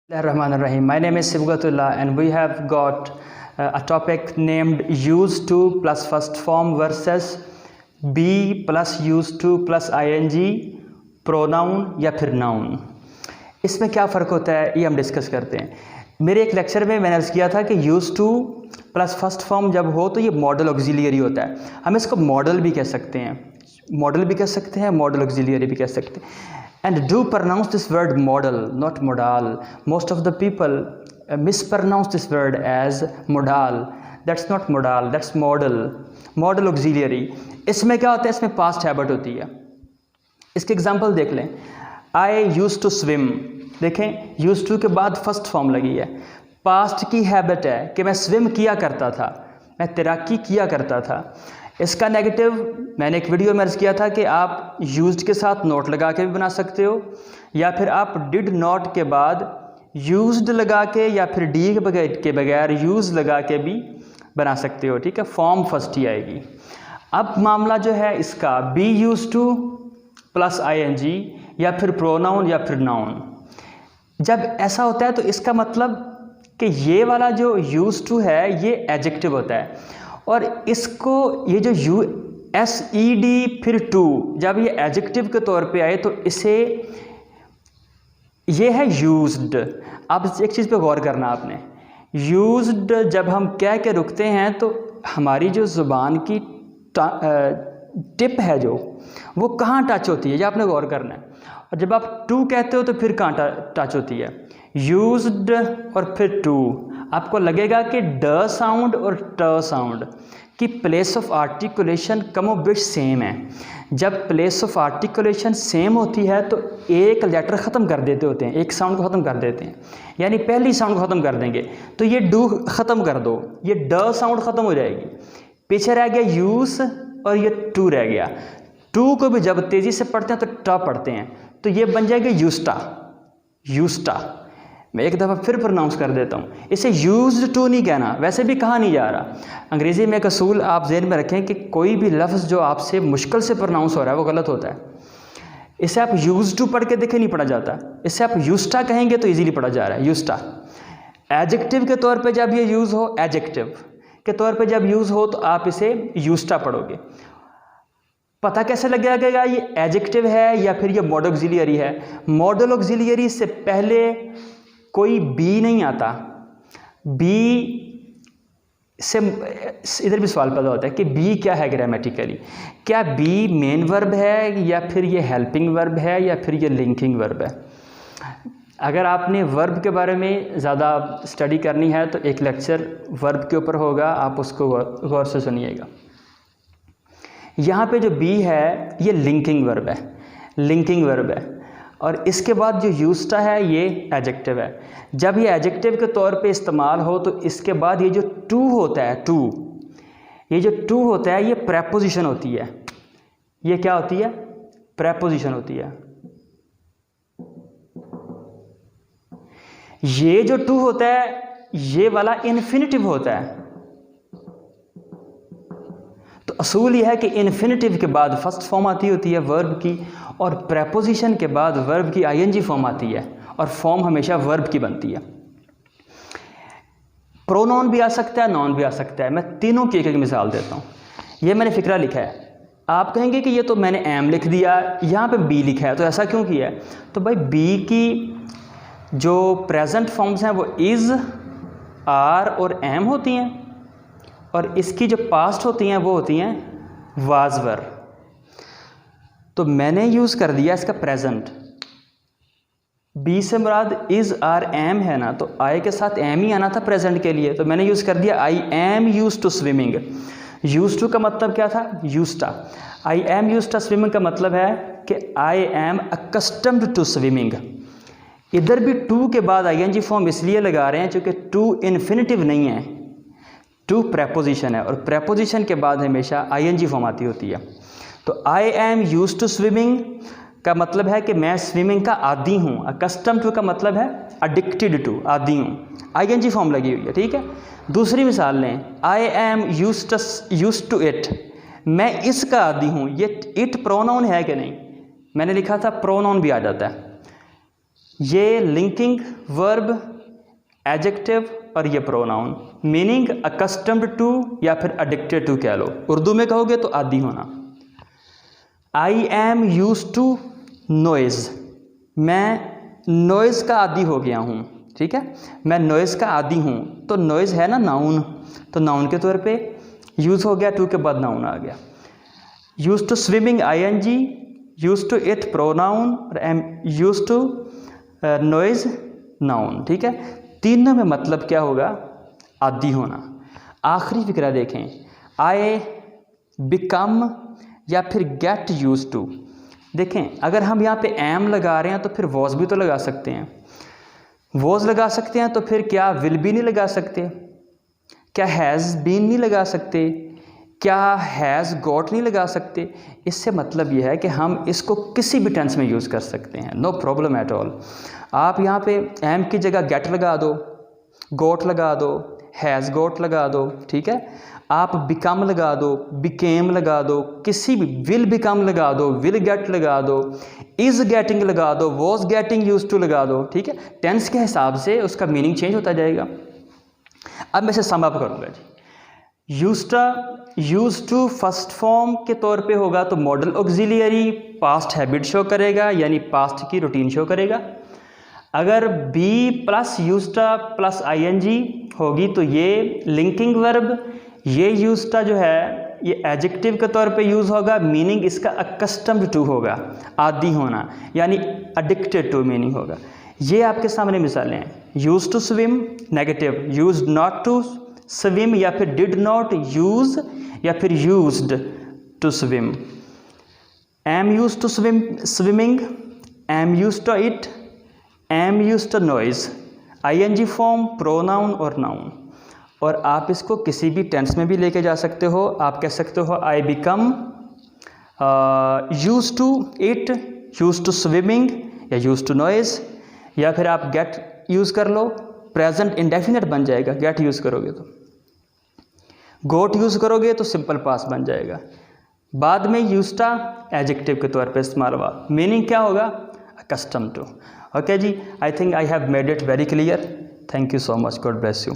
Rahim. My name is Sibghatullah and we have got a topic named use to plus first form versus be plus use to plus ing pronoun या फिर noun। इसमें क्या फ़र्क होता है ये हम डिस्कस करते हैं। मेरे एक लेक्चर में मैंने अर्ज़ किया था कि use two plus first form जब हो तो ये मॉडल ऑक्सिलियरी होता है। हम इसको मॉडल भी कह सकते हैं, मॉडल ऑक्सिलियरी भी कह सकते हैं। And do pronounce this word model, not modal. Most of the people mispronounce this word as modal. That's not modal, that's model. Model auxiliary. इसमें क्या होता है, इसमें past habit होती है। इसके एग्जांपल देख लें। I used to swim। देखें, used to के बाद फर्स्ट फॉर्म लगी है। पास्ट की हैबिट है कि मैं स्विम किया करता था, मैं तैराकी किया करता था। इसका नेगेटिव मैंने एक वीडियो में अर्ज़ किया था कि आप यूज्ड के साथ नोट लगा के भी बना सकते हो, या फिर आप डिड नॉट के बाद यूज्ड लगा के या फिर डी के बगैर यूज़ लगा के भी बना सकते हो। ठीक है, फॉर्म फर्स्ट ही आएगी। अब मामला जो है इसका B use two plus ing या फिर प्रोनाउन या फिर नाउन। जब ऐसा होता है तो इसका मतलब कि ये वाला जो यूज टू है ये एडजेक्टिव होता है, और इसको ये जो USED फिर टू जब ये एडजेक्टिव के तौर पे आए तो इसे ये है यूज्ड। अब एक चीज़ पे गौर करना आपने, यूज्ड जब हम कह के रुकते हैं तो हमारी जो ज़ुबान की टिप है जो वो कहाँ टच होती है, ये आपने गौर करना है। और जब आप टू कहते हो तो फिर कहाँ टच होती है, यूज्ड और फिर टू। आपको लगेगा कि ड साउंड और ट साउंड की प्लेस ऑफ आर्टिकुलेशन कमो बिश सेम है। जब प्लेस ऑफ आर्टिकुलेशन सेम होती है तो एक लेटर ख़त्म कर देते होते हैं, एक साउंड को ख़त्म कर देते हैं, यानी पहली साउंड को ख़त्म कर देंगे तो ये डू ख़त्म कर दो, ये ड साउंड ख़त्म हो जाएगी, पीछे रह गया यूस और ये टू रह गया। टू को भी जब तेज़ी से पढ़ते हैं तो ट पढ़ते हैं, तो ये बन जाएगा यूस्टा। यूस्टा मैं एक दफ़ा फिर प्रोनाउंस कर देता हूँ, इसे यूज्ड टू नहीं कहना, वैसे भी कहा नहीं जा रहा। अंग्रेज़ी में एक असूल आप ज़हन में रखें कि कोई भी लफ्ज़ जो आपसे मुश्किल से प्रोनाउंस हो रहा है वो गलत होता है। इसे आप यूज्ड टू पढ़ के देखे नहीं पढ़ा जाता, इसे आप यूस्टा कहेंगे तो इजीली पढ़ा जा रहा है, यूस्टा। एडजेक्टिव के तौर पे जब ये यूज़ हो, एडजेक्टिव के तौर पे जब यूज़ हो तो आप इसे यूस्टा पढ़ोगे। पता कैसे लगेगा ये एडजेक्टिव है या फिर ये मॉडल ऑक्सिलियरी है। मॉडल ऑक्सिलियरी से पहले कोई बी नहीं आता। बी से इधर भी सवाल पैदा होता है कि बी क्या है ग्रामेटिकली, क्या बी मेन वर्ब है या फिर ये हेल्पिंग वर्ब है या फिर ये लिंकिंग वर्ब है। अगर आपने वर्ब के बारे में ज़्यादा स्टडी करनी है तो एक लेक्चर वर्ब के ऊपर होगा, आप उसको गौर से सुनिएगा। यहाँ पे जो बी है ये लिंकिंग वर्ब है, लिंकिंग वर्ब है, और इसके बाद जो यूस्टा है ये एडजेक्टिव है। जब ये एडजेक्टिव के तौर पे इस्तेमाल हो तो इसके बाद ये जो टू होता है, ये जो टू होता है ये प्रेपोजिशन होती है। ये क्या होती है, प्रेपोजिशन होती है। ये जो टू होता है ये वाला इन्फिनिटिव होता है। तो असूल यह है कि इन्फिनिटिव के बाद फर्स्ट फॉर्म आती होती है वर्ब की, और प्रेपोजिशन के बाद वर्ब की ing फॉर्म आती है, और फॉर्म हमेशा वर्ब की बनती है। प्रोनाउन भी आ सकता है, नाउन भी आ सकता है। मैं तीनों की एक एक मिसाल देता हूँ। ये मैंने फिक्रा लिखा है, आप कहेंगे कि ये तो मैंने एम लिख दिया, यहाँ पे बी लिखा है, तो ऐसा क्यों किया है। तो भाई बी की जो प्रेजेंट फॉर्म्स हैं वो इज़, आर और एम होती हैं, और इसकी जो पास्ट होती हैं वो होती हैं वाज वर। तो मैंने यूज़ कर दिया इसका प्रेजेंट। बी से मुराद इज़ आर एम है ना, तो आई के साथ एम ही आना था प्रेजेंट के लिए, तो मैंने यूज़ कर दिया I am used to swimming. Used to का मतलब क्या था, used to. I am used to swimming का मतलब है कि I am accustomed to swimming. इधर भी टू के बाद ing फॉर्म इसलिए लगा रहे हैं क्योंकि टू इन्फिनिटिव नहीं है, टू प्रेपोजिशन है, और प्रेपोजिशन के बाद हमेशा ing फॉर्म आती होती है। तो I am used to swimming का मतलब है कि मैं स्विमिंग का आदी हूँ। अकस्टम टू का मतलब है एडिक्टेड टू, आदी हूँ। ing फॉर्म लगी हुई है, ठीक है। दूसरी मिसाल लें, I am used to it, मैं इसका आदी हूँ। ये इट प्रोनाउन है कि नहीं, मैंने लिखा था प्रोनाउन भी आ जाता है। ये लिंकिंग वर्ब, एडजेक्टिव और ये प्रोनाउन। मीनिंग अकस्टम्ड टू या फिर एडिक्टेड टू कह लो, उर्दू में कहोगे तो आदी होना। I am use to noise, मैं नॉइज़ का आदी हो गया हूँ, ठीक है, मैं नॉइज़ का आदी हूँ। तो नॉइज़ है ना नाउन, तो नाउन के तौर पे यूज़ हो गया, टू के बाद नाउन आ गया। Use to swimming ING, use to it pronoun और am use to noise noun, ठीक है। तीनों में मतलब क्या होगा, आदी होना। आखिरी फिक्रा देखें, आई बिकम या फिर गेट यूज टू। देखें अगर हम यहाँ पे एम लगा रहे हैं तो फिर वॉज भी तो लगा सकते हैं, वॉज लगा सकते हैं तो फिर क्या विल भी नहीं लगा सकते, क्या हैज़ बीन नहीं लगा सकते, क्या हैज़ गॉट नहीं लगा सकते। इससे मतलब यह है कि हम इसको किसी भी टेंस में यूज़ कर सकते हैं, नो प्रॉब्लम एट ऑल। आप यहाँ पे एम की जगह गेट लगा दो, गॉट लगा दो, हैज़ गॉट लगा दो, ठीक है। आप बिकम लगा दो, बिकेम लगा दो, किसी भी विल बिकम लगा दो, विल गेट लगा दो, इज़ गेटिंग लगा दो, वॉज गेटिंग यूज टू लगा दो, ठीक है। टेंस के हिसाब से उसका मीनिंग चेंज होता जाएगा। अब मैं इसे सम अप करूँगा जी। यूज टू फर्स्ट फॉर्म के तौर पे होगा तो modal auxiliary past habit show करेगा, यानी पास्ट की रूटीन शो करेगा। अगर B plus used plus ING होगी तो ये लिंकिंग वर्ब, ये यूज्ड जो है ये एडजेक्टिव के तौर पे यूज़ होगा, मीनिंग इसका अकस्टम्ड टू होगा, आदी होना, यानी एडिक्टेड टू मीनिंग होगा। ये आपके सामने मिसालें हैं। Use to swim negative, use not to swim या फिर डिड नॉट यूज या फिर used to swim. Am use to swimming, am use to it, am use to noise, ING form, pronoun और नाउन। और आप इसको किसी भी टेंस में भी लेके जा सकते हो। आप कह सकते हो I become use to it, use to swimming या यूज टू नॉइज, या फिर आप गेट यूज़ कर लो, प्रेजेंट इंडेफिनिट बन जाएगा गेट यूज़ करोगे तो। गोट यूज़ करोगे तो सिंपल पास बन जाएगा। बाद में यूज्ड एडजेक्टिव के तौर पे इस्तेमाल हुआ, मीनिंग क्या होगा, अकस्टम टू। ओके जी, I think I have made it very clear. Thank you so much, God bless you.